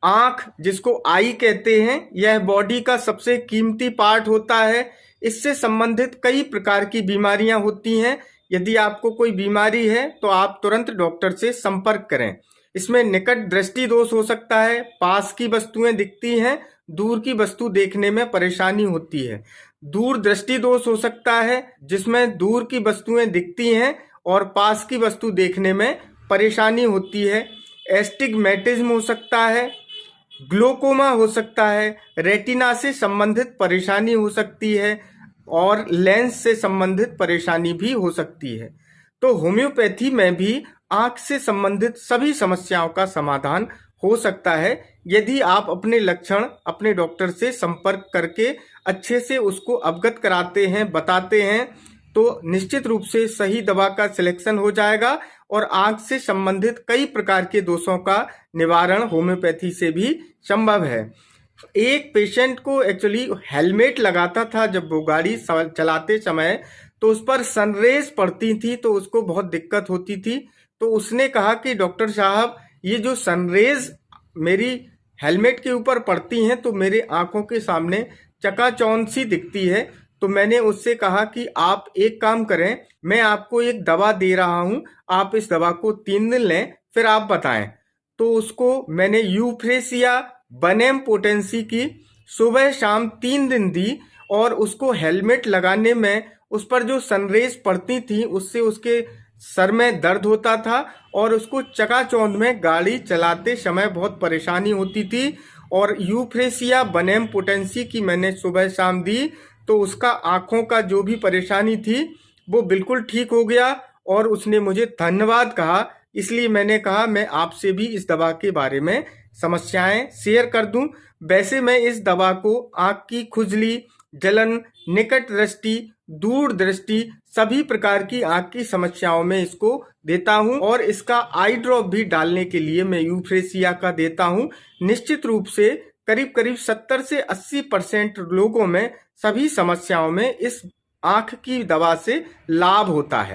आंख, जिसको आई कहते हैं, यह बॉडी का सबसे कीमती पार्ट होता है। इससे संबंधित कई प्रकार की बीमारियां होती हैं। यदि आपको कोई बीमारी है तो आप तुरंत डॉक्टर से संपर्क करें। इसमें निकट दृष्टि दोष हो सकता है, पास की वस्तुएं दिखती हैं, दूर की वस्तु देखने में परेशानी होती है। दूर दृष्टि दोष हो सकता है, जिसमें दूर की वस्तुएं दिखती हैं और पास की वस्तु देखने में परेशानी होती है। एस्टिग्मेटिज्म हो सकता है, ग्लोकोमा हो सकता है, रेटिना से संबंधित परेशानी हो सकती है और लेंस से संबंधित परेशानी भी हो सकती है। तो होम्योपैथी में भी आंख से संबंधित सभी समस्याओं का समाधान हो सकता है। यदि आप अपने लक्षण अपने डॉक्टर से संपर्क करके अच्छे से उसको अवगत कराते हैं, बताते हैं, तो निश्चित रूप से सही दवा का सिलेक्शन हो जाएगा और आंख से संबंधित कई प्रकार के दोषों का निवारण होम्योपैथी से भी संभव है। एक पेशेंट को एक्चुअली हेलमेट लगाता था जब वो गाड़ी चलाते समय, तो उस पर सनरेज पड़ती थी तो उसको बहुत दिक्कत होती थी। तो उसने कहा कि डॉक्टर साहब, ये जो सनरेज मेरी हेलमेट के ऊपर पड़ती हैं तो मेरे आंखों के सामने चकाचौंध सी दिखती है। तो मैंने उससे कहा कि आप एक काम करें, मैं आपको एक दवा दे रहा हूं, आप इस दवा को 3 दिन लें, फिर आप बताएं। तो उसको मैंने यूफ्रेसिया बनेम पोटेंसी की सुबह शाम 3 दिन दी और उसको हेलमेट लगाने में उस पर जो सनरेज पड़ती थी उससे उसके सर में दर्द होता था और उसको चकाचौंध में गाड़ी चलाते समय बहुत परेशानी होती थी। और यूफ्रेसिया बनेम पोटेंसी की मैंने सुबह शाम दी तो उसका आंखों का जो भी परेशानी थी वो बिल्कुल ठीक हो गया और उसने मुझे धन्यवाद कहा। इसलिए मैंने कहा मैं आपसे भी इस दवा के बारे में समस्याएं शेयर कर दूं। वैसे मैं इस दवा को आंख की खुजली, जलन, निकट दृष्टि, दूर दृष्टि, सभी प्रकार की आंख की समस्याओं में इसको देता हूं और इसका आई ड्रॉप भी डालने के लिए मैं यूफ्रेसिया का देता हूं। निश्चित रूप से करीब करीब 70 से 80% लोगों में सभी समस्याओं में इस आंख की दवा से लाभ होता है।